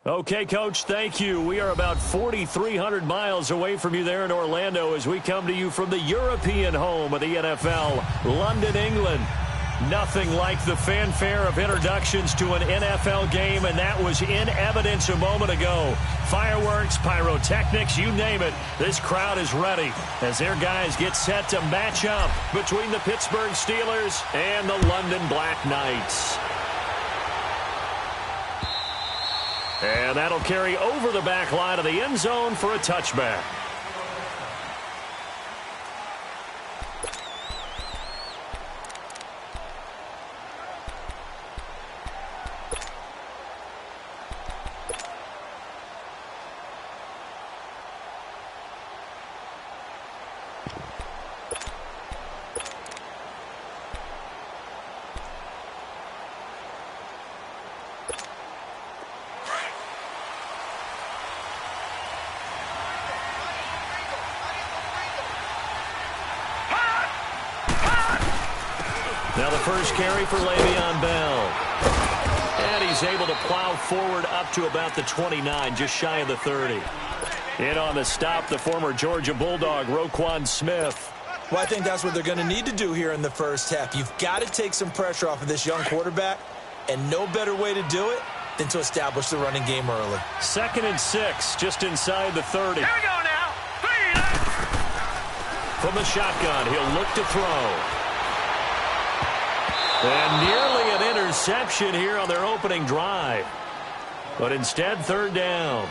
Okay, Coach, thank you. We are about 4,300 miles away from you there in Orlando as we come to you from the European home of the NFL, London, England. Nothing like the fanfare of introductions to an NFL game, and that was in evidence a moment ago. Fireworks, pyrotechnics, you name it. This crowd is ready as their guys get set to match up between the Pittsburgh Steelers and the London Black Knights. And that'll carry over the back line of the end zone for a touchback. Now the first carry for Le'Veon Bell. And he's able to plow forward up to about the 29, just shy of the 30. In on the stop, the former Georgia Bulldog, Roquan Smith. Well, I think that's what they're going to need to do here in the first half. You've got to take some pressure off of this young quarterback, and no better way to do it than to establish the running game early. 2nd and 6, just inside the 30. Here we go now. From the shotgun, he'll look to throw. And nearly an interception here on their opening drive. But instead, 3rd down.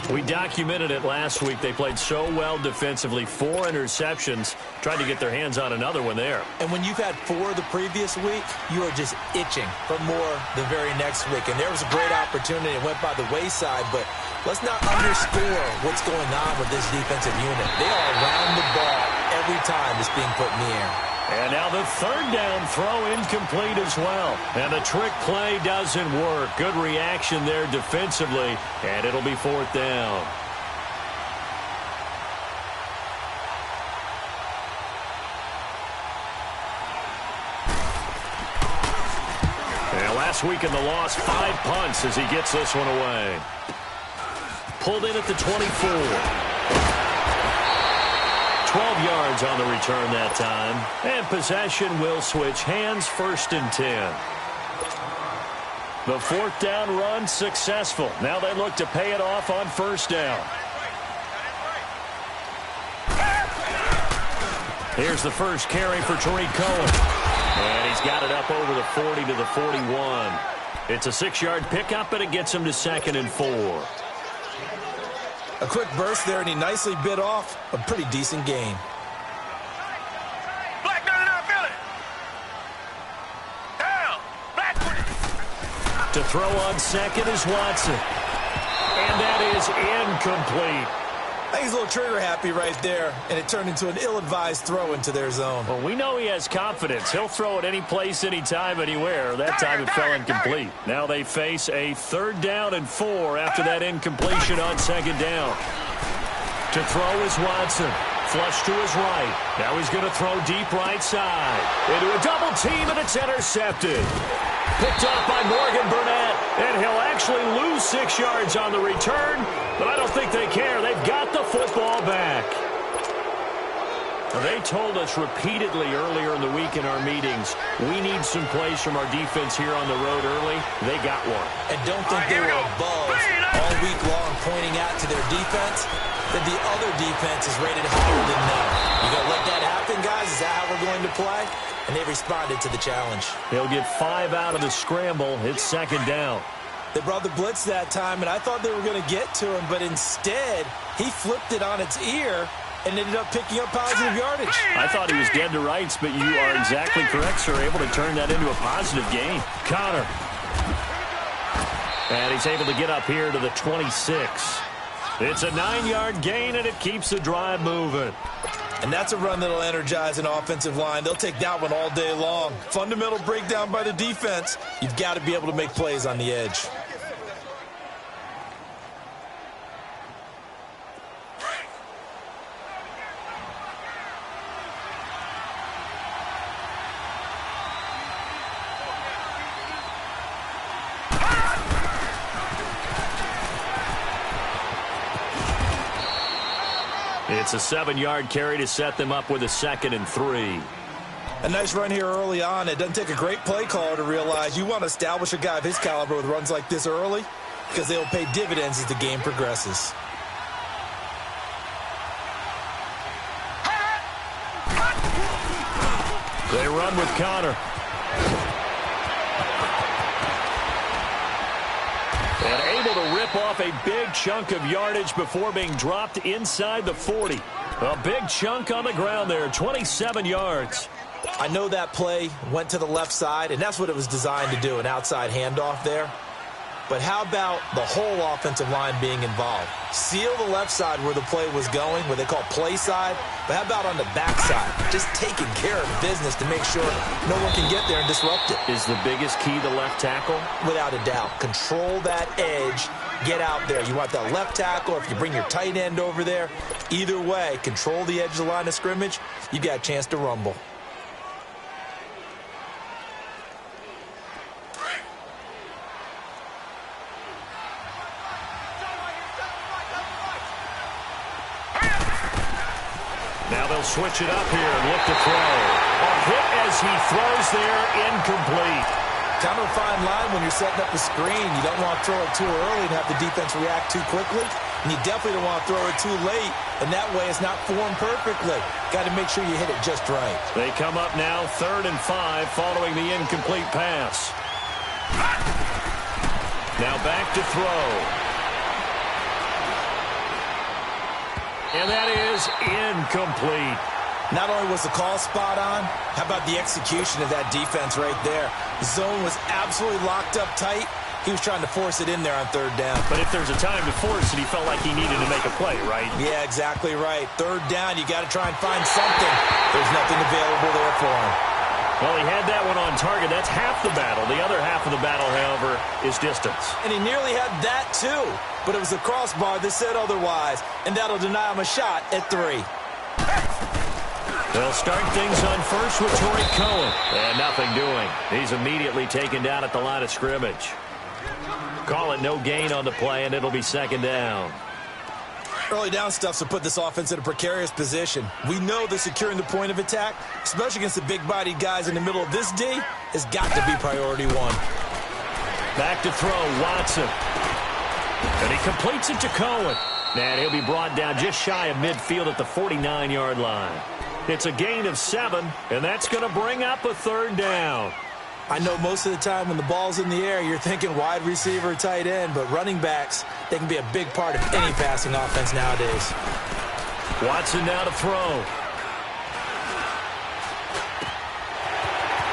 We documented it last week. They played so well defensively. 4 interceptions. Tried to get their hands on another one there. And when you've had 4 the previous week, you are just itching for more the very next week. And there was a great opportunity. It went by the wayside, but let's not underscore what's going on with this defensive unit. They are around the ball every time it's being put in the air. And now the 3rd down throw incomplete as well. And the trick play doesn't work. Good reaction there defensively. And it'll be 4th down. And last week in the loss, 5 punts as he gets this one away. Pulled in at the 24. 12 yards on the return that time. And possession will switch hands, 1st and 10. The 4th down run successful. Now they look to pay it off on 1st down. Here's the first carry for Tariq Cohen. And he's got it up over the 40 to the 41. It's a 6-yard pickup, and it gets him to 2nd and 4. A quick burst there, and he nicely bit off a pretty decent gain. Black, no, feel it. Down. Black with it. To throw on 2nd is Watson. And that is incomplete. I think he's a little trigger happy right there, and it turned into an ill-advised throw into their zone. Well, we know he has confidence. He'll throw it any place, anytime, anywhere. That time it fell incomplete. Now they face a 3rd down and 4 after that incompletion on 2nd down. To throw is Watson. Flush to his right. Now he's going to throw deep right side. Into a double team, and it's intercepted. Picked off by Morgan Burnett, and he'll actually lose 6 yards on the return, but I don't think they care. They've got the football back. They told us repeatedly earlier in the week in our meetings, we need some plays from our defense here on the road early. They got one. And don't think they were above all week long pointing out to their defense that the other defense is rated higher than them. You going to let that happen, guys? Is that how we're going to play? And they responded to the challenge. They'll get 5 out of the scramble. It's 2nd down. They brought the blitz that time, and I thought they were going to get to him, but instead, he flipped it on its ear and ended up picking up positive yardage. I thought he was dead to rights, but you are exactly correct, sir. Able to turn that into a positive gain. Connor. And he's able to get up here to the 26. It's a 9-yard gain, and it keeps the drive moving. And that's a run that'll energize an offensive line. They'll take that one all day long. Fundamental breakdown by the defense. You've got to be able to make plays on the edge. It's a 7-yard carry to set them up with a 2nd and 3. A nice run here early on. It doesn't take a great play caller to realize you want to establish a guy of his caliber with runs like this early because they'll pay dividends as the game progresses. They run with Connor. And able to rip off a big chunk of yardage before being dropped inside the 40. A big chunk on the ground there, 27 yards. I know that play went to the left side, and that's what it was designed to do, an outside handoff there. But how about the whole offensive line being involved? Seal the left side where the play was going, what they call play side. But how about on the back side? Just taking care of business to make sure no one can get there and disrupt it. Is the biggest key the left tackle? Without a doubt. Control that edge. Get out there. You want that left tackle. If you bring your tight end over there, either way, control the edge of the line of scrimmage. You got a chance to rumble. Now they'll switch it up here and look to throw. A hit as he throws there, incomplete. Kind of a fine line when you're setting up the screen. You don't want to throw it too early and have the defense react too quickly. And you definitely don't want to throw it too late. And that way it's not formed perfectly. Got to make sure you hit it just right. They come up now 3rd and 5 following the incomplete pass. Now back to throw. And that is incomplete. Not only was the call spot on, how about the execution of that defense right there? The zone was absolutely locked up tight. He was trying to force it in there on 3rd down. But if there's a time to force it, he felt like he needed to make a play, right? Yeah, exactly right. 3rd down, you got to try and find something. There's nothing available there for him. Well, he had that one on target. That's half the battle. The other half of the battle, however, is distance. And he nearly had that, too. But it was the crossbar that said otherwise. And that'll deny him a shot at 3. They'll start things on first with Torrey Cohen. And nothing doing. He's immediately taken down at the line of scrimmage. Call it no gain on the play, and it'll be 2nd down. Early down stuff to put this offense in a precarious position. We know that securing the point of attack, especially against the big-bodied guys in the middle of this D, has got to be priority 1. Back to throw, Watson. And he completes it to Cohen. And he'll be brought down just shy of midfield at the 49-yard line. It's a gain of 7, and that's going to bring up a 3rd down. I know most of the time when the ball's in the air, you're thinking wide receiver, tight end, but running backs, they can be a big part of any passing offense nowadays. Watson now to throw.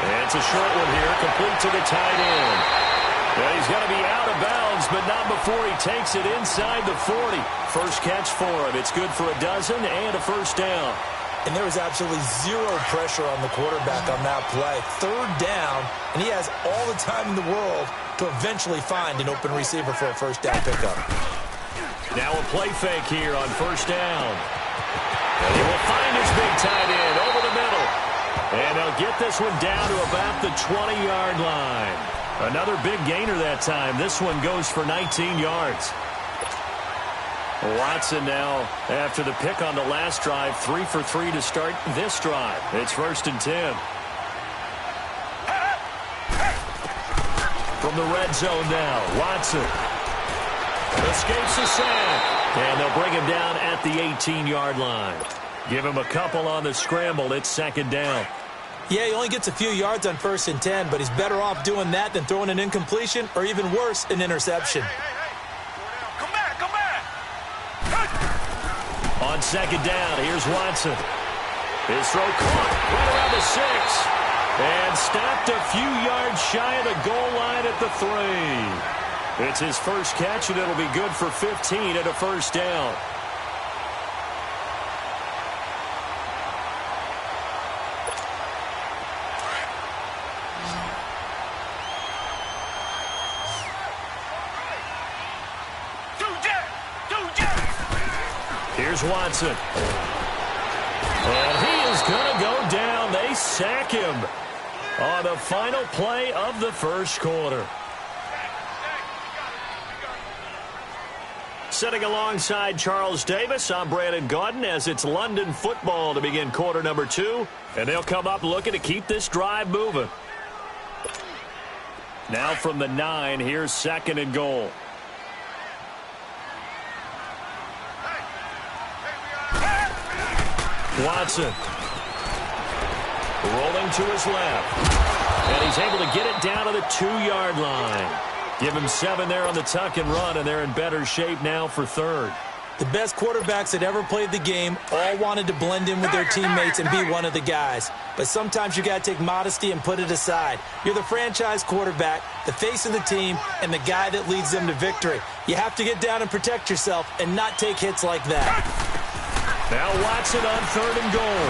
And it's a short one here, complete to the tight end. Well, he's going to be out of bounds, but not before he takes it inside the 40. First catch for him. It's good for a dozen and a 1st down. And there was absolutely zero pressure on the quarterback on that play. 3rd down, and he has all the time in the world to eventually find an open receiver for a 1st down pickup. Now a play fake here on 1st down. And he will find his big tight end over the middle. And they'll get this one down to about the 20-yard line. Another big gainer that time. This one goes for 19 yards. Watson now, after the pick on the last drive, 3 for 3 to start this drive. It's 1st and 10. From the red zone now, Watson escapes the sack, and they'll bring him down at the 18-yard line. Give him a couple on the scramble. It's 2nd down. Yeah, he only gets a few yards on 1st and 10, but he's better off doing that than throwing an incompletion or even worse, an interception. On 2nd down, here's Watson. His throw caught right around the 6. And stopped a few yards shy of the goal line at the 3. It's his first catch, and it'll be good for 15 at a 1st down. Here's Watson. And he is going to go down. They sack him on the final play of the 1st quarter. Sitting alongside Charles Davis, I'm Brandon Gaudin as it's London football to begin quarter number 2. And they'll come up looking to keep this drive moving. Now from the 9, here's 2nd and goal. Watson. Rolling to his left. And he's able to get it down to the 2-yard line. Give him 7 there on the tuck and run, and they're in better shape now for 3rd. The best quarterbacks that ever played the game all wanted to blend in with their teammates and be one of the guys. But sometimes you got to take modesty and put it aside. You're the franchise quarterback, the face of the team, and the guy that leads them to victory. You have to get down and protect yourself and not take hits like that. Now Watson on 3rd and goal.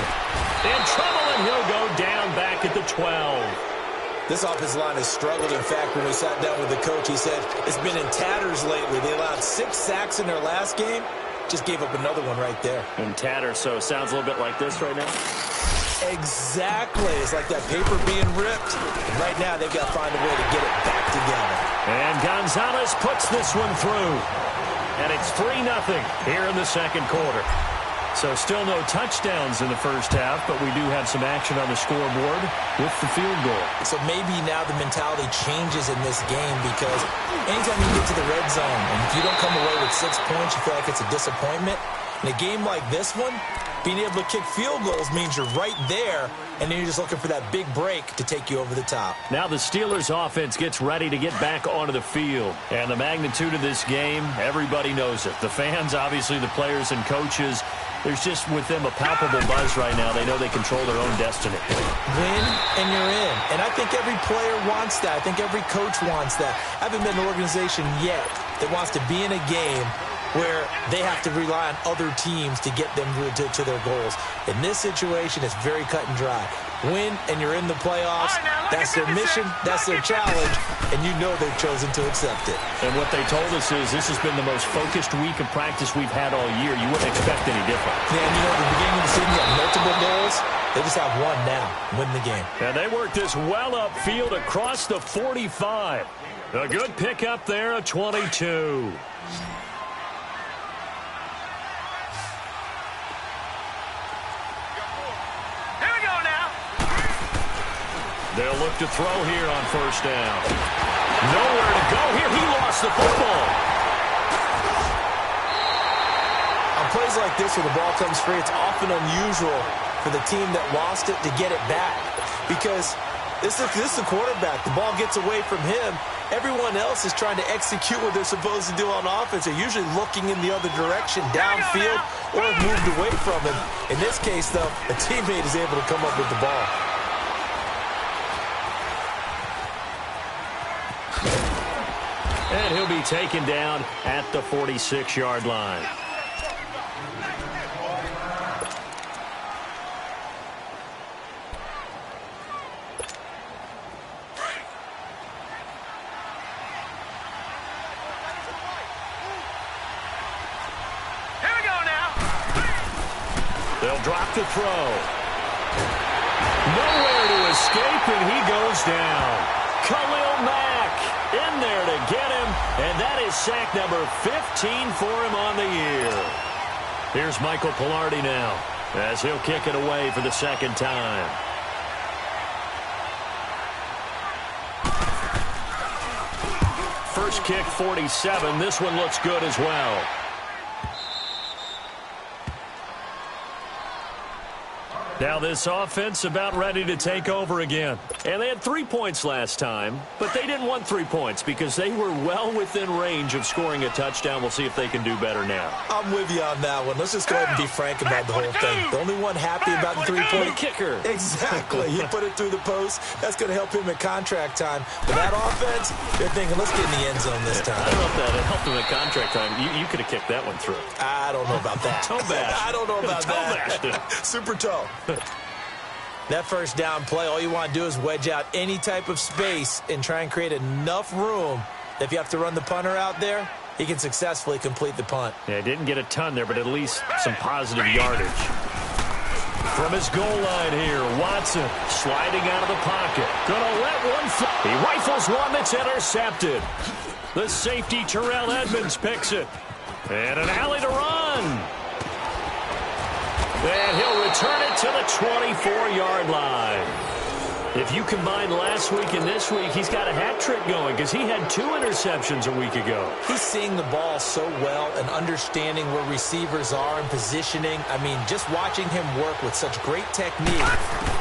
In trouble, and he'll go down back at the 12. This offensive line has struggled. In fact, when we sat down with the coach, he said it's been in tatters lately. They allowed 6 sacks in their last game. Just gave up another one right there. In tatters, so it sounds a little bit like this right now. Exactly. It's like that paper being ripped. And right now, they've got to find a way to get it back together. And Gonzalez puts this one through. And it's 3-0 here in the 2nd quarter. So still no touchdowns in the first half, but we do have some action on the scoreboard with the field goal. So maybe now the mentality changes in this game because anytime you get to the red zone and if you don't come away with 6 points, you feel like it's a disappointment. In a game like this one, being able to kick field goals means you're right there, and then you're just looking for that big break to take you over the top. Now the Steelers offense gets ready to get back onto the field. And the magnitude of this game, everybody knows it. The fans, obviously the players and coaches, there's just with them a palpable buzz right now. They know they control their own destiny. Win and you're in. And I think every player wants that. I think every coach wants that. I haven't been in an organization yet that wants to be in a game where they have to rely on other teams to get them to their goals. In this situation, it's very cut and dry. Win, and you're in the playoffs. That's their mission. That's their challenge. And you know they've chosen to accept it. And what they told us is this has been the most focused week of practice we've had all year. You wouldn't expect any different. Yeah, and you know, at the beginning of the season, you have multiple goals. They just have one now. Win the game. And they work this well upfield across the 45. A good pickup there, a 22. They'll look to throw here on 1st down. Nowhere to go here. He lost the football. On plays like this where the ball comes free, it's often unusual for the team that lost it to get it back. Because this is the quarterback. The ball gets away from him. Everyone else is trying to execute what they're supposed to do on offense. They're usually looking in the other direction, downfield, or have moved away from him. In this case, though, a teammate is able to come up with the ball. And he'll be taken down at the 46-yard line. Here we go now. They'll drop the throw. Nowhere to escape, and he goes down. Khalil Mack in there to get him, and that is sack number 15 for him on the year. Here's Michael Pilardi now as he'll kick it away for the 2nd time. First kick, 47. This one looks good as well. Now this offense about ready to take over again. And they had 3 points last time, but they didn't want 3 points because they were well within range of scoring a touchdown. We'll see if they can do better now. I'm with you on that one. Let's just go ahead and be frank about the whole thing. The only one happy about the 3-point kicker. Exactly. You put it through the post. That's going to help him at contract time. But that offense, they're thinking, let's get in the end zone this time. I don't know if that helped him at contract time. You could have kicked that one through. I don't know about that. Toe bash. I don't know about that. Super toe. That first down play, all you want to do is wedge out any type of space and try and create enough room that if you have to run the punter out there, he can successfully complete the punt. Yeah, didn't get a ton there, but at least some positive yardage. From his goal line here, Watson sliding out of the pocket. Gonna let one fly. He rifles one that's intercepted. The safety, Terrell Edmonds, picks it. And an alley to run. And he'll return it to the 24-yard line. If you combine last week and this week, he's got a hat trick going because he had 2 interceptions a week ago. He's seeing the ball so well and understanding where receivers are and positioning. I mean, just watching him work with such great technique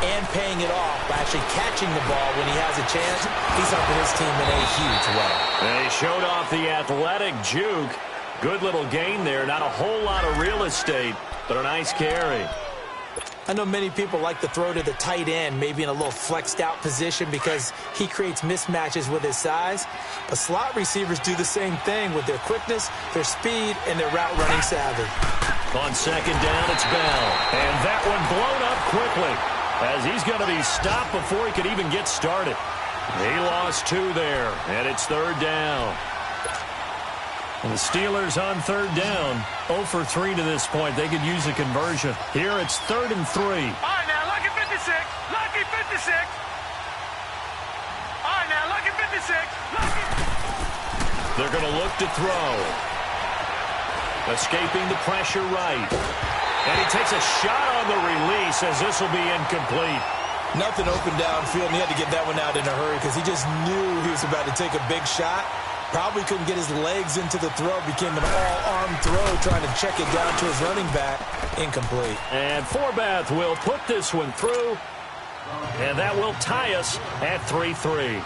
and paying it off by actually catching the ball when he has a chance, he's helping his team in a huge way. And he showed off the athletic juke. Good little gain there. Not a whole lot of real estate, but a nice carry. I know many people like to throw to the tight end, maybe in a little flexed out position because he creates mismatches with his size. But slot receivers do the same thing with their quickness, their speed, and their route running savvy. On second down, it's Bell. And that one blown up quickly as he's going to be stopped before he could even get started. He lost 2 there, and it's third down. And the Steelers on third down, 0 for 3 to this point. They could use a conversion. Here it's 3rd and 3. All right, now, lucky 56. Lucky 56. All right, now, lucky 56. Lucky. They're going to look to throw. Escaping the pressure right. And he takes a shot on the release as this will be incomplete. Nothing open downfield, and he had to get that one out in a hurry because he just knew he was about to take a big shot. Probably couldn't get his legs into the throw. Became an all-arm throw trying to check it down to his running back. Incomplete. And Forbath will put this one through. And that will tie us at 3-3.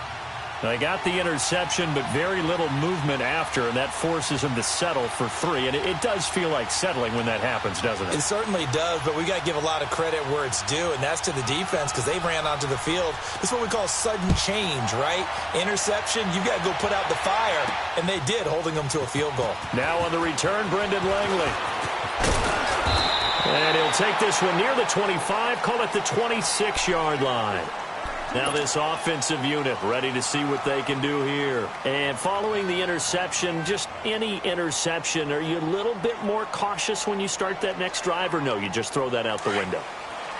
They got the interception, but very little movement after, and that forces him to settle for 3. And it does feel like settling when that happens, doesn't it? It certainly does, but we got to give a lot of credit where it's due, and that's to the defense because they ran onto the field. This is what we call sudden change, right? Interception, you got to go put out the fire, and they did, holding them to a field goal. Now on the return, Brendan Langley. And he'll take this one near the 25, call it the 26-yard line. Now this offensive unit ready to see what they can do here. And following the interception, just any interception, are you a little bit more cautious when you start that next drive, or no, you just throw that out the window?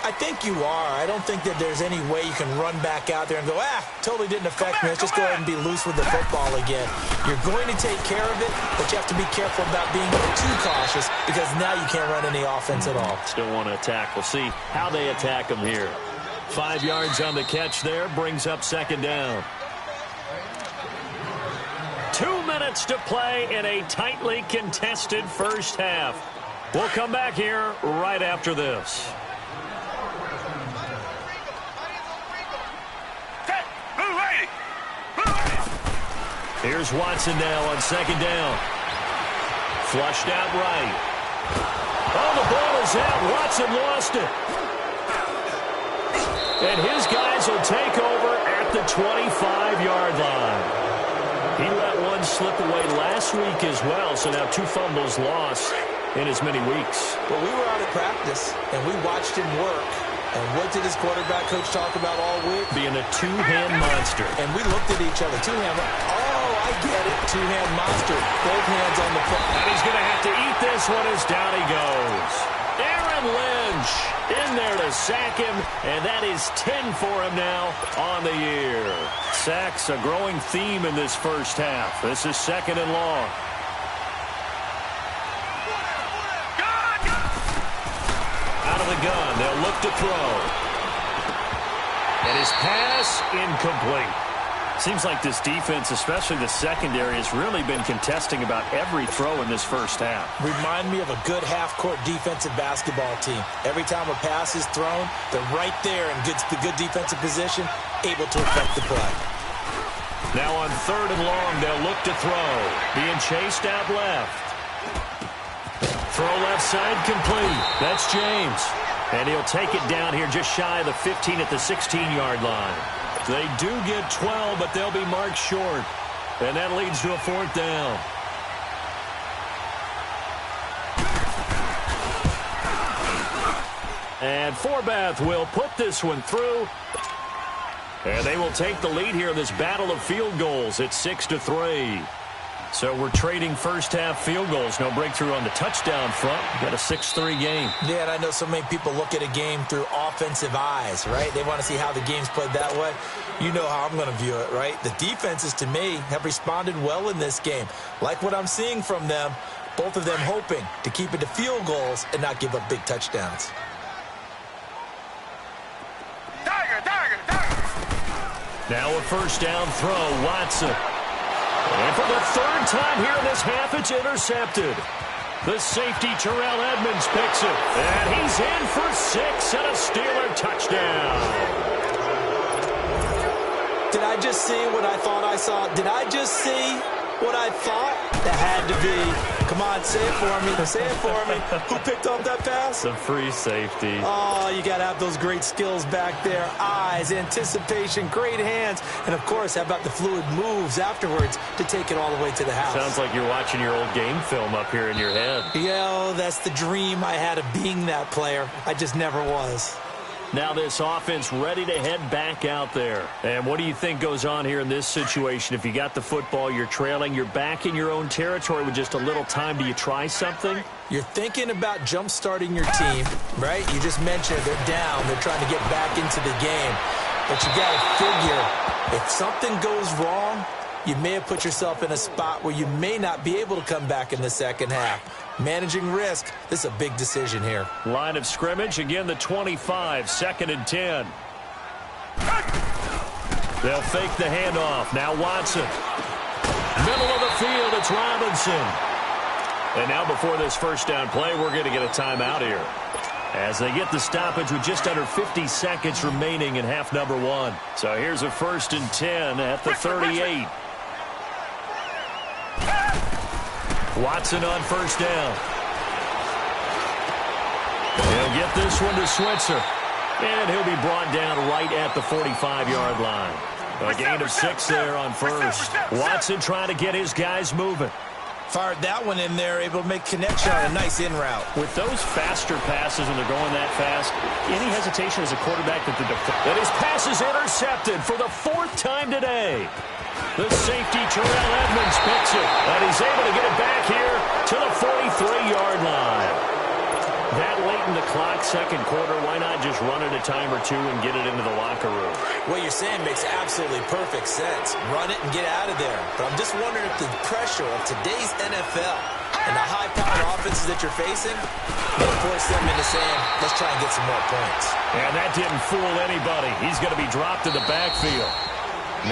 I think you are. I don't think that there's any way you can run back out there and go, totally didn't affect me. Let's just go ahead and be loose with the football again. You're going to take care of it, but you have to be careful about being too cautious because now you can't run any offense at all. Still want to attack. We'll see how they attack them here. 5 yards on the catch there, brings up second down. 2 minutes to play in a tightly contested first half. We'll come back here right after this. Here's Watson now on second down. Flushed out right. Oh, the ball is out. Watson lost it. And his guys will take over at the 25-yard line. He let one slip away last week as well, so now 2 fumbles lost in as many weeks. Well, we were out at practice, and we watched him work. And what did his quarterback coach talk about all week? Being a 2-hand monster. And we looked at each other. 2-hand. Oh, I get it. 2-hand monster. Both hands on the foot. And he's going to have to eat this one as down he goes. Aaron Lynch in there to sack him, and that is 10 for him now on the year. Sacks a growing theme in this first half. This is second and long. Out of the gun, they'll look to throw. And his pass incomplete. Seems like this defense, especially the secondary, has really been contesting about every throw in this first half. Remind me of a good half-court defensive basketball team. Every time a pass is thrown, they're right there in good defensive position, able to affect the play. Now on third and long, they'll look to throw. Being chased out left. Throw left side complete. That's James. And he'll take it down here just shy of the 15 at the 16-yard line. They do get 12, but they'll be marked short. And that leads to a 4th down. And Forbath will put this one through. And they will take the lead here in this battle of field goals. It's 6-3. So we're trading first-half field goals. No breakthrough on the touchdown front. We've got a 6-3 game. Yeah, and I know so many people look at a game through offensive eyes, right? They want to see how the game's played that way. You know how I'm going to view it, right? The defenses, to me, have responded well in this game. Like what I'm seeing from them, Both of them hoping to keep it to field goals and not give up big touchdowns. Now a first down throw, Watson. And for the third time here in this half, it's intercepted. The safety, Terrell Edmonds, picks it. And he's in for 6 and a Steeler touchdown. Did I just see what I thought I saw? Did I just see what I thought? That had to be. Come on, say it for me. Say it for me. Who picked up that pass? The free safety. Oh, you got to have those great skills back there. Eyes, anticipation, great hands. And, of course, how about the fluid moves afterwards to take it all the way to the house? Sounds like you're watching your old game film up here in your head. Yeah, that's the dream I had of being that player. I just never was. Now this offense ready to head back out there. And what do you think goes on here in this situation? If you got the football, you're trailing, you're back in your own territory with just a little time. Do you try something? You're thinking about jump-starting your team, right? You just mentioned they're down. They're trying to get back into the game. But you got to figure, if something goes wrong, you may have put yourself in a spot where you may not be able to come back in the second half. Managing risk, this is a big decision here. Line of scrimmage, again the 25, 2nd and 10. They'll fake the handoff. Now Watson. Middle of the field, it's Robinson. And now before this first down play, we're going to get a timeout here, as they get the stoppage with just under 50 seconds remaining in half number 1. So here's a 1st and 10 at the 38. Watson on first down. He'll get this one to Switzer. And he'll be brought down right at the 45-yard line. A gain of 6 there on first. Watson trying to get his guys moving. Fired that one in there, able to make connection on a nice in route. With those faster passes when they're going that fast, any hesitation as a quarterback that his pass is intercepted for the 4th time today. The safety, Terrell Edmonds, picks it, and he's able to get it back here to the 43-yard line. That late in the clock, second quarter, why not just run it a time or two and get it into the locker room? What you're saying makes absolutely perfect sense. Run it and get out of there. But I'm just wondering if the pressure of today's NFL and the high-powered offenses that you're facing may force them into saying, let's try and get some more points. And that didn't fool anybody. He's going to be dropped in the backfield.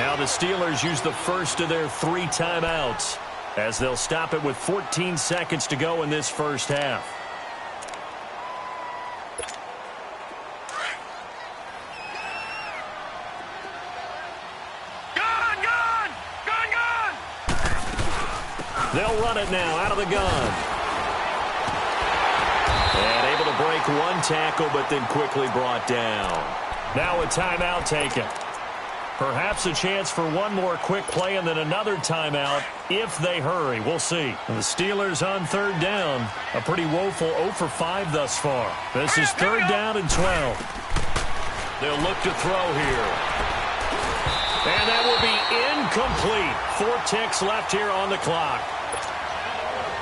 Now the Steelers use the first of their 3 timeouts, as they'll stop it with 14 seconds to go in this first half. They'll run it now out of the gun. And able to break one tackle, but then quickly brought down. Now a timeout taken. Perhaps a chance for one more quick play and then another timeout if they hurry. We'll see. The Steelers on 3rd down. A pretty woeful 0 for 5 thus far. This is 3rd down and 12. They'll look to throw here. And that will be incomplete. 4 ticks left here on the clock.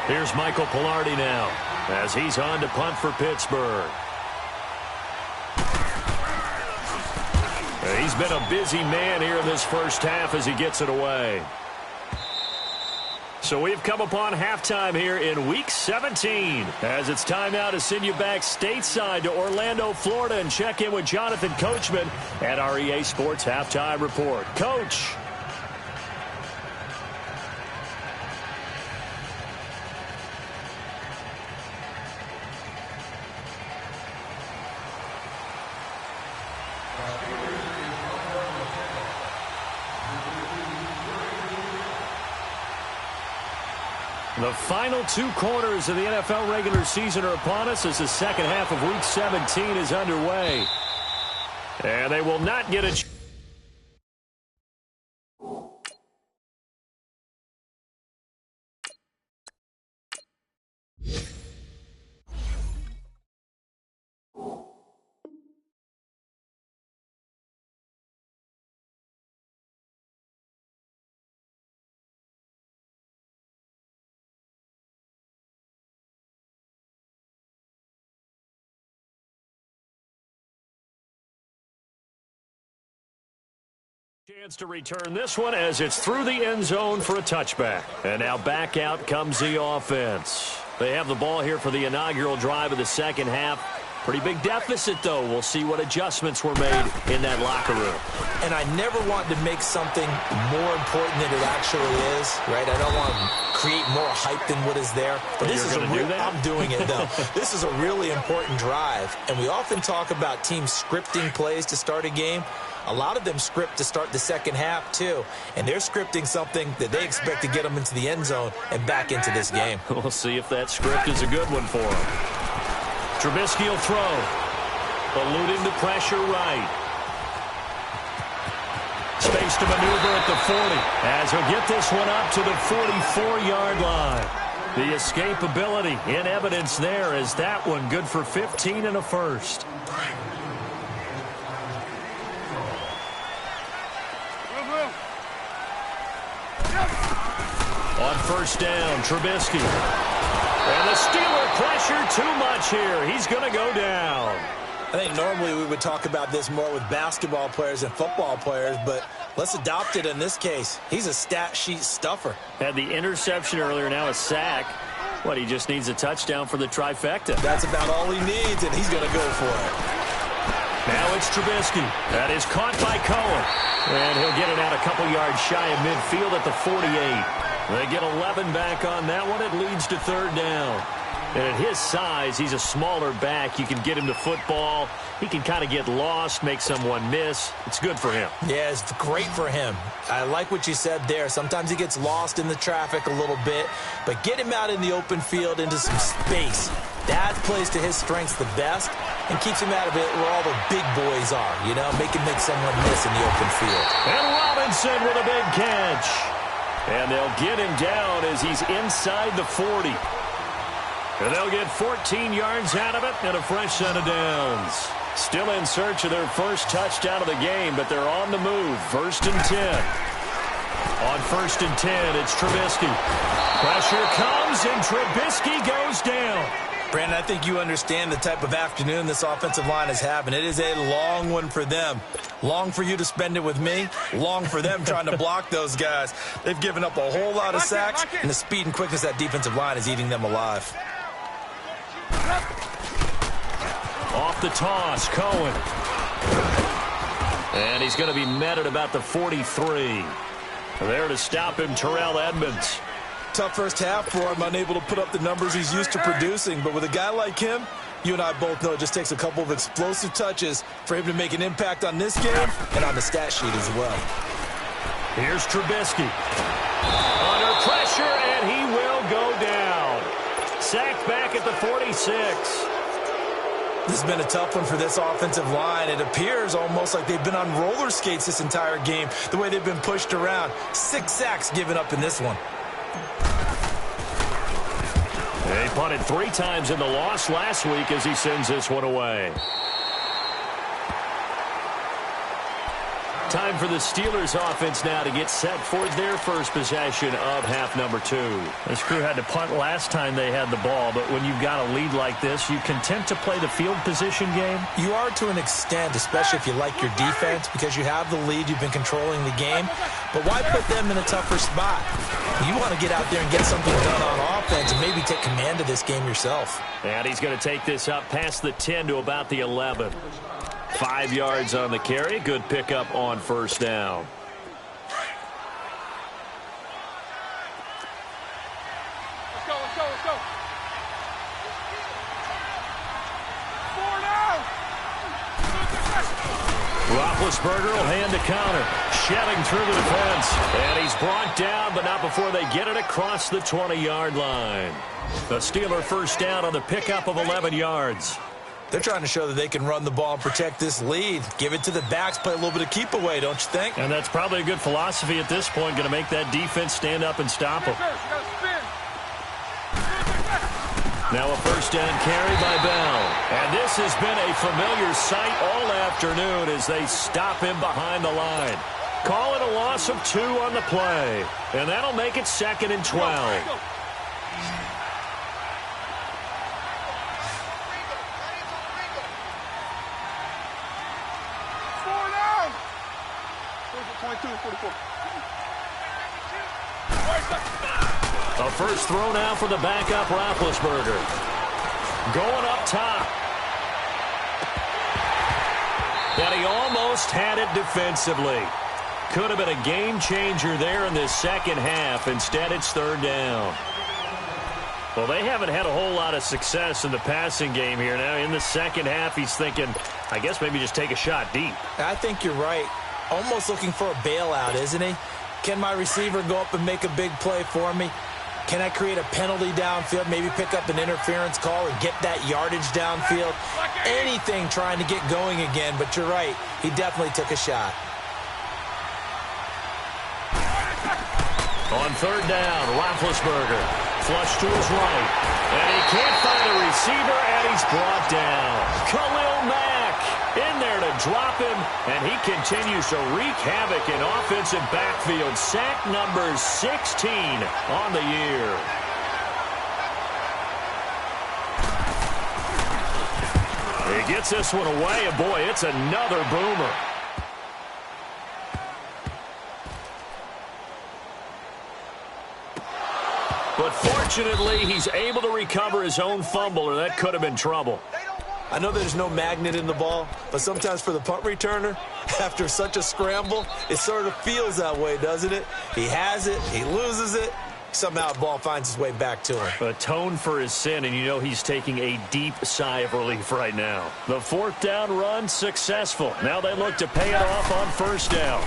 Here's Michael Pilardi now, as he's on to punt for Pittsburgh. He's been a busy man here in this first half as he gets it away. So we've come upon halftime here in Week 17, as it's time now to send you back stateside to Orlando, Florida, and check in with Jonathan Coachman at our EA Sports Halftime Report. Coach. The final 2 quarters of the NFL regular season are upon us as the second half of Week 17 is underway. And they will not get a Chance to return this one as it's through the end zone for a touchback. And now back out comes the offense. They have the ball here for the inaugural drive of the second half. Pretty big deficit, though. We'll see what adjustments were made in that locker room. And I never want to make something more important than it actually is, right? I don't want to create more hype than what is there. But this is I'm doing it, though. This is a really important drive. And we often talk about teams scripting plays to start a game. A lot of them script to start the second half, too. And they're scripting something that they expect to get them into the end zone and back into this game. We'll see if that script is a good one for them. Trubisky will throw. Eluding the pressure right. Space to maneuver at the 40. As he'll get this one up to the 44-yard line. The escapability in evidence there as that one good for 15 and a first. On first down, Trubisky. And the Steeler pressure too much here. He's going to go down. I think normally we would talk about this more with basketball players and football players, but let's adopt it in this case. He's a stat sheet stuffer. Had the interception earlier, now a sack. What, he just needs a touchdown for the trifecta. That's about all he needs, and he's going to go for it. Now it's Trubisky. That is caught by Cohen. And he'll get it out a couple yards shy of midfield at the 48. They get 11 back on that one. It leads to third down. And at his size, he's a smaller back. You can get him to football. He can kind of get lost, make someone miss. It's good for him. Yeah, it's great for him. I like what you said there. Sometimes he gets lost in the traffic a little bit, but get him out in the open field into some space. That plays to his strengths the best and keeps him out of it where all the big boys are, you know, make someone miss in the open field. And Robinson with a big catch. And they'll get him down as he's inside the 40. And they'll get 14 yards out of it and a fresh set of downs. Still in search of their first touchdown of the game, but they're on the move. 1st and 10. On 1st and 10, it's Trubisky. Pressure comes, and Trubisky goes down. Brandon, I think you understand the type of afternoon this offensive line is having. It is a long one for them. Long for you to spend it with me. Long for them trying to block those guys. They've given up a whole lot of sacks, and the speed and quickness of that defensive line is eating them alive. Off the toss, Cohen. And he's going to be met at about the 43. There to stop him, Terrell Edmonds. Tough first half for him, unable to put up the numbers he's used to producing. But with a guy like him, you and I both know it just takes a couple of explosive touches for him to make an impact on this game and on the stat sheet as well. Here's Trubisky. Under pressure, and he will go down. Sacked back at the 46. This has been a tough one for this offensive line. It appears almost like they've been on roller skates this entire game, the way they've been pushed around. 6 sacks given up in this one. They punted 3 times in the loss last week as he sends this one away. Time for the Steelers offense now to get set for their first possession of half number 2. This crew had to punt last time they had the ball, but when you've got a lead like this, you content to play the field position game? You are to an extent, especially if you like your defense, because you have the lead, you've been controlling the game. But why put them in a tougher spot? You want to get out there and get something done on offense and maybe take command of this game yourself. And he's going to take this up past the 10 to about the 11. 5 yards on the carry. Good pickup on first down. Let's go, let's go, let's go. 4 down. Roethlisberger will hand the counter. Shelling through the defense. And he's brought down, but not before they get it across the 20-yard line. The Steeler first down on the pickup of 11 yards. They're trying to show that they can run the ball and protect this lead. Give it to the backs, play a little bit of keep away, don't you think? And that's probably a good philosophy at this point, going to make that defense stand up and stop them. Now a first down carry by Bell. And this has been a familiar sight all afternoon as they stop him behind the line. Call it a loss of 2 on the play. And that'll make it 2nd and 12. 44. A first throw now for the backup Roethlisberger. Going up top. And he almost had it defensively. Could have been a game changer there in this second half. Instead, it's third down. Well, they haven't had a whole lot of success in the passing game here. Now, in the second half, he's thinking, I guess maybe just take a shot deep. I think you're right. Almost looking for a bailout, isn't he? Can my receiver go up and make a big play for me? Can I create a penalty downfield, maybe pick up an interference call and get that yardage downfield? Anything trying to get going again, but you're right. He definitely took a shot. On third down, Roethlisberger. Flush to his right. And he can't find a receiver, and he's brought down. Khalil Mack in there to drop him, and he continues to wreak havoc in offensive backfield. Sack number 16 on the year. He gets this one away, and boy, it's another boomer. But fortunately, he's able to recover his own fumble, or that could have been trouble. I know there's no magnet in the ball, but sometimes for the punt returner, after such a scramble, it sort of feels that way, doesn't it? He has it, he loses it, somehow the ball finds its way back to him. Atone for his sin, and you know he's taking a deep sigh of relief right now. The fourth down run successful. Now they look to pay it off on first down.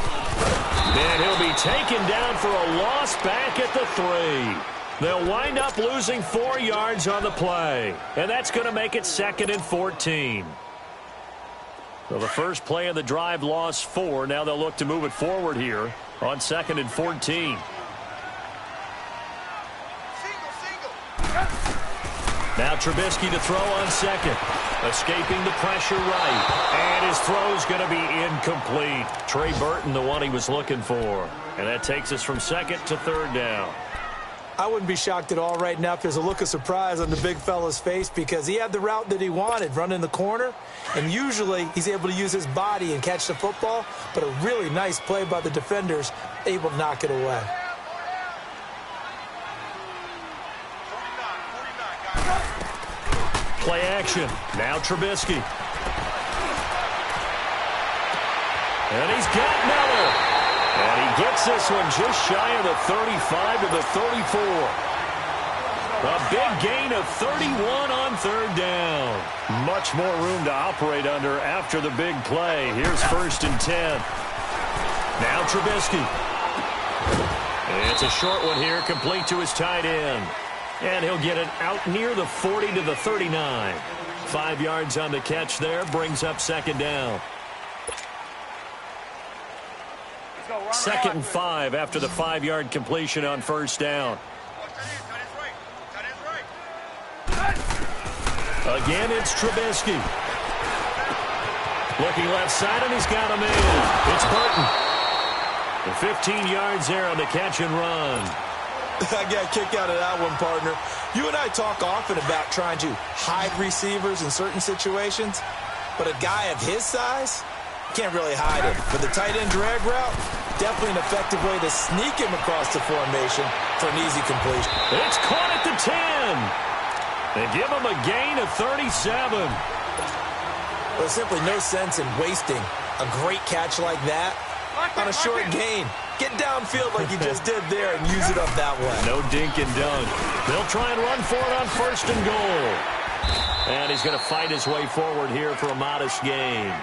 And he'll be taken down for a loss back at the 3. They'll wind up losing 4 yards on the play. And that's going to make it 2nd and 14. So the first play of the drive lost 4. Now they'll look to move it forward here on 2nd and 14. Now Trubisky to throw on second. Escaping the pressure right. And his throw's going to be incomplete. Trey Burton, the one he was looking for. And that takes us from 2nd to 3rd down. I wouldn't be shocked at all right now if there's a look of surprise on the big fella's face because he had the route that he wanted, running the corner, and usually he's able to use his body and catch the football, but a really nice play by the defenders, able to knock it away. Play action. Now Trubisky. And he's got Miller. And he gets this one just shy of the 35 to the 34. A big gain of 31 on 3rd down. Much more room to operate under after the big play. Here's 1st and 10. Now Trubisky. It's a short one here, complete to his tight end. And he'll get it out near the 40 to the 39. 5 yards on the catch there, brings up 2nd down. 2nd and 5 after the 5-yard completion on 1st down. Again, it's Trubisky. Looking left side, and he's got him in. It's Burton. The 15 yards there on the catch and run. I got a kick out of that one, partner. You and I talk often about trying to hide receivers in certain situations, but a guy of his size can't really hide him. But the tight end drag route, definitely an effective way to sneak him across the formation for an easy completion. It's caught at the 10. They give him a gain of 37. There's simply no sense in wasting a great catch like that on a short gain. Get downfield like you just did there and use it up that way. No dink and dunk. They'll try and run for it on 1st and goal. And he's going to fight his way forward here for a modest gain.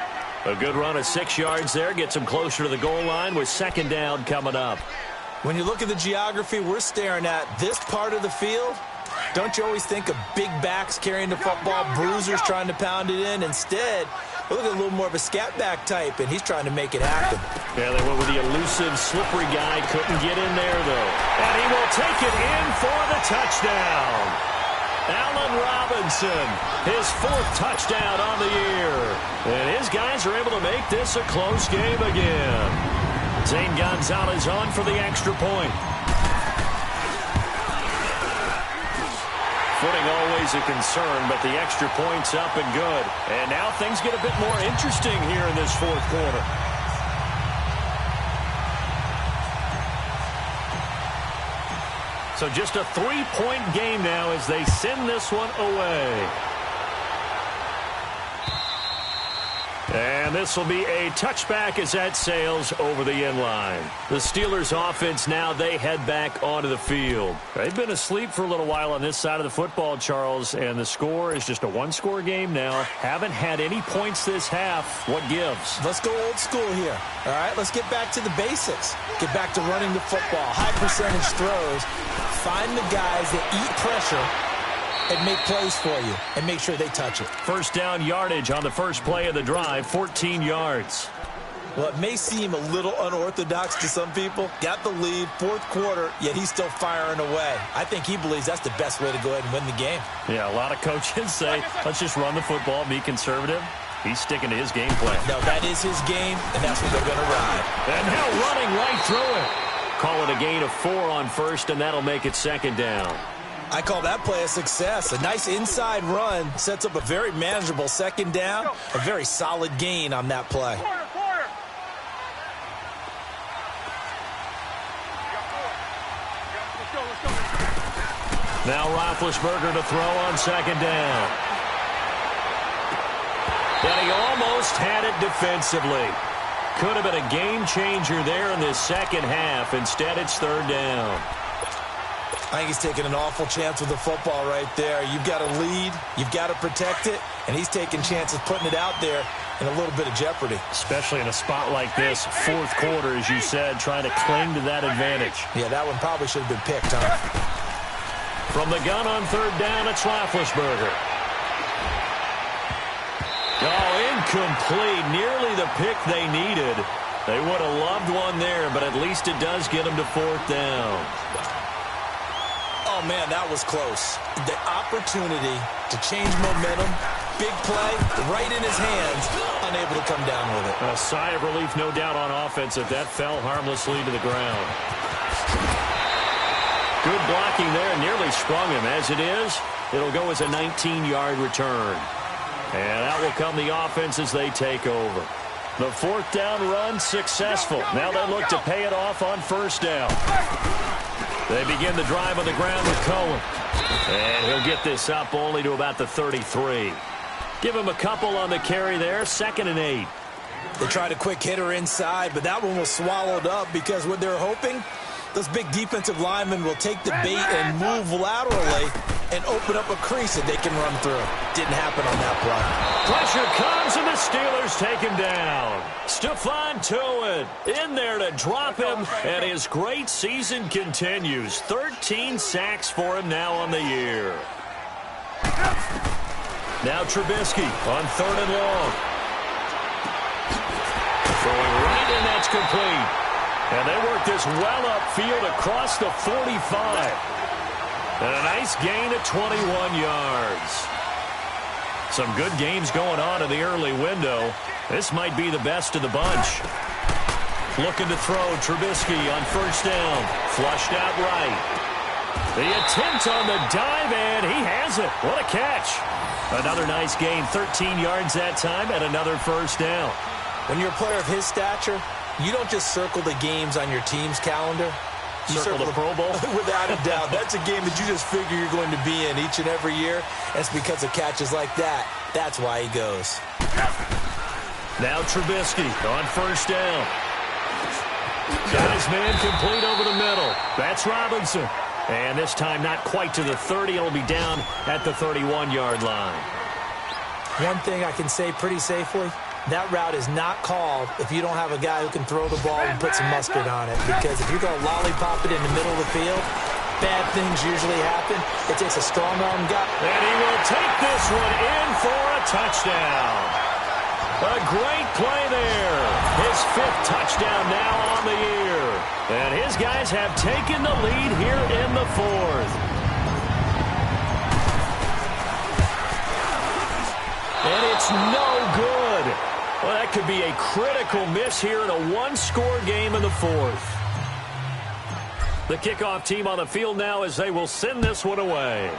A good run of 6 yards there gets him closer to the goal line with 2nd down coming up. When you look at the geography we're staring at, this part of the field, don't you always think of big backs carrying the football, bruisers trying to pound it in? Instead, look at a little more of a scat back type, and he's trying to make it happen. Yeah, they went with the elusive, slippery guy. Couldn't get in there, though. And he will take it in for the touchdown. Allen Robinson, his 4th touchdown on the year. And his guys are able to make this a close game again. Zane Gonzalez on for the extra point. Footing always a concern, but the extra point's up and good. And now things get a bit more interesting here in this 4th quarter. So just a 3-point game now as they send this one away. And this will be a touchback as that sails over the end line. The Steelers offense now, they head back onto the field. They've been asleep for a little while on this side of the football, Charles, and the score is just a one-score game now. Haven't had any points this half. What gives? Let's go old school here. All right, let's get back to the basics. Get back to running the football, high percentage throws. Find the guys that eat pressure and make plays for you, and make sure they touch it. First down yardage on the first play of the drive, 14 yards. Well, it may seem a little unorthodox to some people. Got the lead, fourth quarter, yet he's still firing away. I think he believes that's the best way to go ahead and win the game. Yeah, a lot of coaches say, let's just run the football, be conservative. He's sticking to his game plan. No, that is his game, and that's what they're going to ride. And now running right through it. Call it a gain of 4 on first, and that'll make it second down. I call that play a success. A nice inside run sets up a very manageable second down. A very solid gain on that play. Now Roethlisberger to throw on second down. And he almost had it defensively. Could have been a game changer there in this second half. Instead, it's third down. I think he's taking an awful chance with the football right there. You've got to lead, you've got to protect it, and he's taking chances putting it out there in a little bit of jeopardy. Especially in a spot like this, fourth quarter, as you said, trying to cling to that advantage. Yeah, that one probably should have been picked, huh? From the gun on third down, it's Roethlisberger. Oh, incomplete. Nearly the pick they needed. They would have loved one there, but at least it does get them to fourth down. Oh, man, that was close. The opportunity to change momentum, big play, right in his hands, unable to come down with it. A sigh of relief, no doubt, on offense if that fell harmlessly to the ground. Good blocking there, nearly sprung him. As it is, it'll go as a 19-yard return. And out will come the offense as they take over. The fourth down run successful. Now they look to pay it off on first down. They begin the drive on the ground with Cohen. And he'll get this up only to about the 33. Give him a couple on the carry there. 2nd and 8. They tried a quick hitter inside, but that one was swallowed up because what they're hoping, those big defensive linemen will take the bait and move laterally and open up a crease that they can run through. Didn't happen on that play. Pressure comes, and the Steelers take him down. Stephon Tuitt in there to drop him, and his great season continues. 13 sacks for him now on the year. Now Trubisky on 3rd and long. Throwing right in, that's complete. And they work this well upfield across the 45. And a nice gain of 21 yards. Some good games going on in the early window. This might be the best of the bunch. Looking to throw, Trubisky on first down. Flushed out right. The attempt on the dive, and he has it. What a catch. Another nice gain, 13 yards that time, and another first down. When you're a player of his stature, you don't just circle the games on your team's calendar. You circle the Pro Bowl? Without a doubt. That's a game that you just figure you're going to be in each and every year. That's because of catches like that. That's why he goes. Now Trubisky on first down. Got his man complete over the middle. That's Robinson. And this time not quite to the 30. It'll be down at the 31-yard line. One thing I can say pretty safely, that route is not called if you don't have a guy who can throw the ball and put some mustard on it. Because if you're going to lollipop it in the middle of the field, bad things usually happen. It takes a strong arm guy. And he will take this one in for a touchdown. A great play there. His 5th touchdown now on the year. And his guys have taken the lead here in the 4th. And it's no good. Well, that could be a critical miss here in a one-score game in the 4th. The kickoff team on the field now as they will send this one away.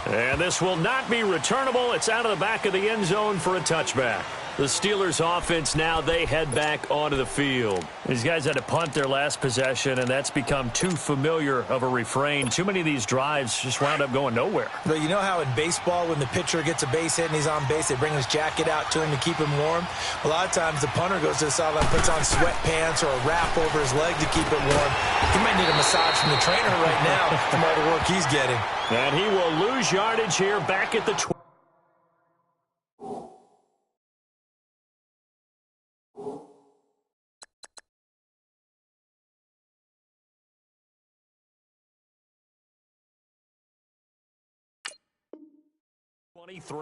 And this will not be returnable. It's out of the back of the end zone for a touchback. The Steelers offense now, they head back onto the field. These guys had to punt their last possession, and that's become too familiar of a refrain. Too many of these drives just wound up going nowhere. But you know how in baseball, when the pitcher gets a base hit and he's on base, they bring his jacket out to him to keep him warm? A lot of times the punter goes to the sideline, puts on sweatpants or a wrap over his leg to keep it warm. He might need a massage from the trainer right now from all the work he's getting. And he will lose yardage here back at the 20.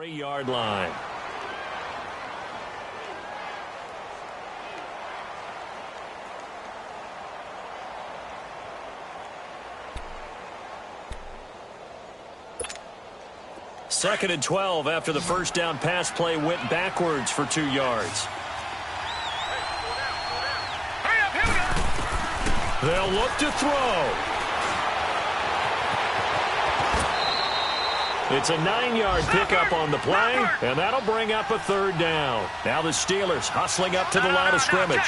Yard line. Second and 12 after the first down pass play went backwards for 2 yards. They'll look to throw. It's a 9-yard pickup on the play, and that'll bring up a third down. Now the Steelers hustling up to the line of scrimmage.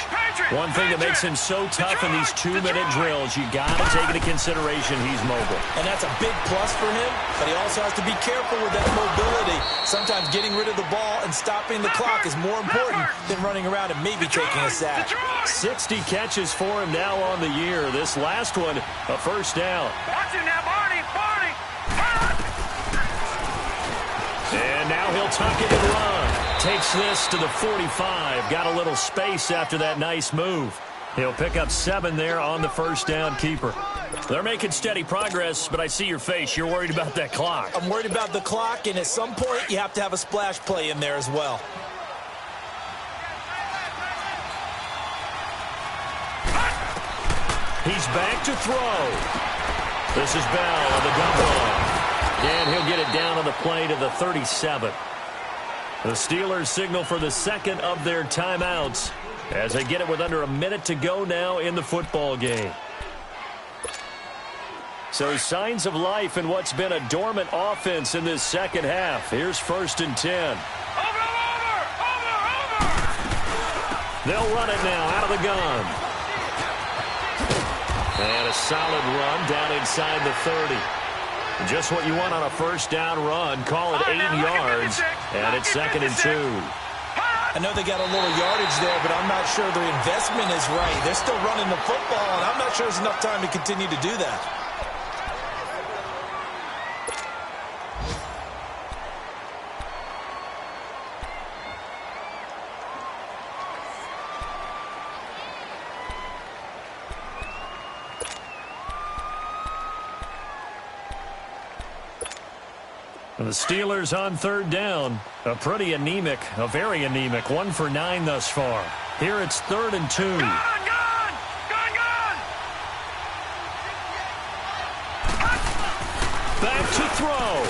One thing that makes him so tough in these 2-minute drills, you got to take into consideration he's mobile. And that's a big plus for him, but he also has to be careful with that mobility. Sometimes getting rid of the ball and stopping the clock is more important than running around and maybe taking a sack. 60 catches for him now on the year. This last one, a first down. Watch him now, Barney. And now he'll tuck it and run. Takes this to the 45. Got a little space after that nice move. He'll pick up 7 there on the first down keeper. They're making steady progress, but I see your face. You're worried about that clock. I'm worried about the clock, and at some point you have to have a splash play in there as well. He's back to throw. This is Bell on the dump off. And he'll get it down on the play to the 37. The Steelers signal for the second of their timeouts as they get it with under a minute to go now in the football game. So signs of life in what's been a dormant offense in this second half. Here's 1st and 10. Over! They'll run it now out of the gun. And a solid run down inside the 30. Just what you want on a first down run. Call it 8 yards, and it's 2nd and 2. I know they got a little yardage there, but I'm not sure their investment is right. They're still running the football, and I'm not sure there's enough time to continue to do that. The Steelers on 3rd down. A pretty anemic, a very anemic 1 for 9 thus far. Here it's 3rd and 2. Gone! Back to throw.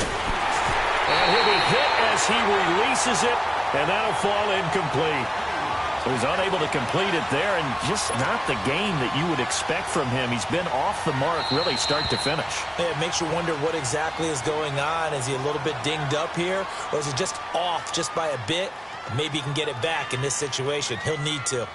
And he'll be hit as he releases it, and that'll fall incomplete. So he's unable to complete it there, and just not the game that you would expect from him. He's been off the mark really start to finish. It makes you wonder what exactly is going on. Is he a little bit dinged up here, or is he just off just by a bit? Maybe he can get it back in this situation. He'll need to.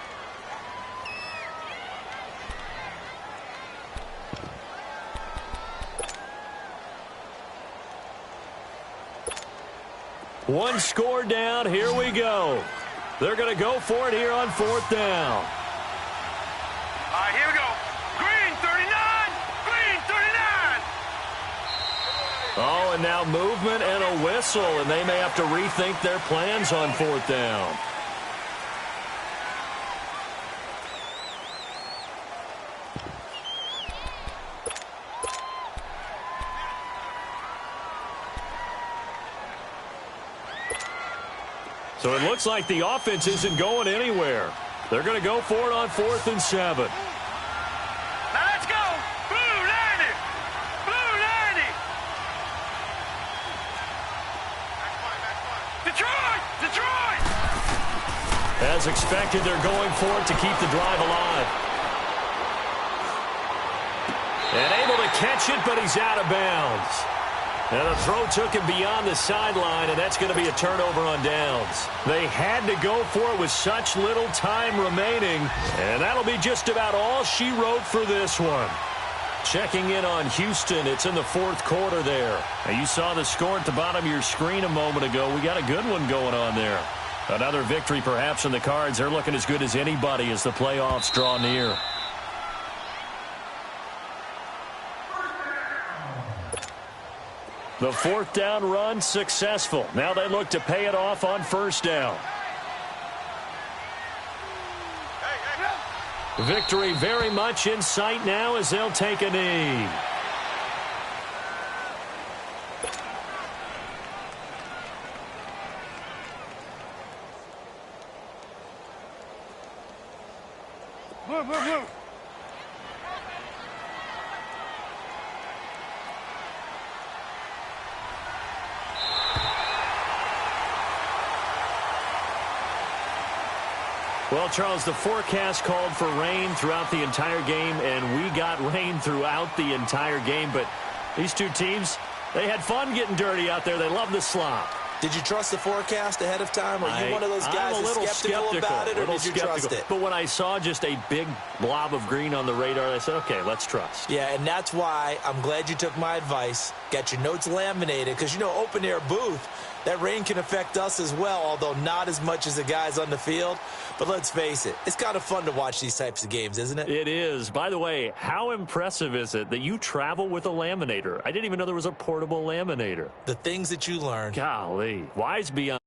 One score down. Here we go. They're going to go for it here on 4th down. All right, here we go. Green, 39! Green, 39! Oh, and now movement and a whistle, and they may have to rethink their plans on 4th down. So it looks like the offense isn't going anywhere. They're going to go for it on 4th and 7. Now let's go! Blue 90! Blue 90! Detroit! Detroit! As expected, they're going for it to keep the drive alive. And able to catch it, but he's out of bounds. And the throw took him beyond the sideline, and that's going to be a turnover on downs. They had to go for it with such little time remaining, and that'll be just about all she wrote for this one. Checking in on Houston, it's in the fourth quarter there. Now, you saw the score at the bottom of your screen a moment ago. We got a good one going on there. Another victory perhaps in the cards. They're looking as good as anybody as the playoffs draw near. The fourth down run successful. Now they look to pay it off on first down. Victory very much in sight now as they'll take a knee. Move, move, move. Well, Charles, the forecast called for rain throughout the entire game, and we got rain throughout the entire game. But these two teams, they had fun getting dirty out there. They love the slop. Did you trust the forecast ahead of time? Are you one of those guys that's skeptical about it, or did you trust it? But when I saw just a big blob of green on the radar, I said, okay, let's trust. Yeah, and that's why I'm glad you took my advice. Got your notes laminated, because, you know, open-air booth, that rain can affect us as well, although not as much as the guys on the field. But let's face it, it's kind of fun to watch these types of games, isn't it? It is. By the way, how impressive is it that you travel with a laminator? I didn't even know there was a portable laminator. The things that you learn. Golly. Wise beyond.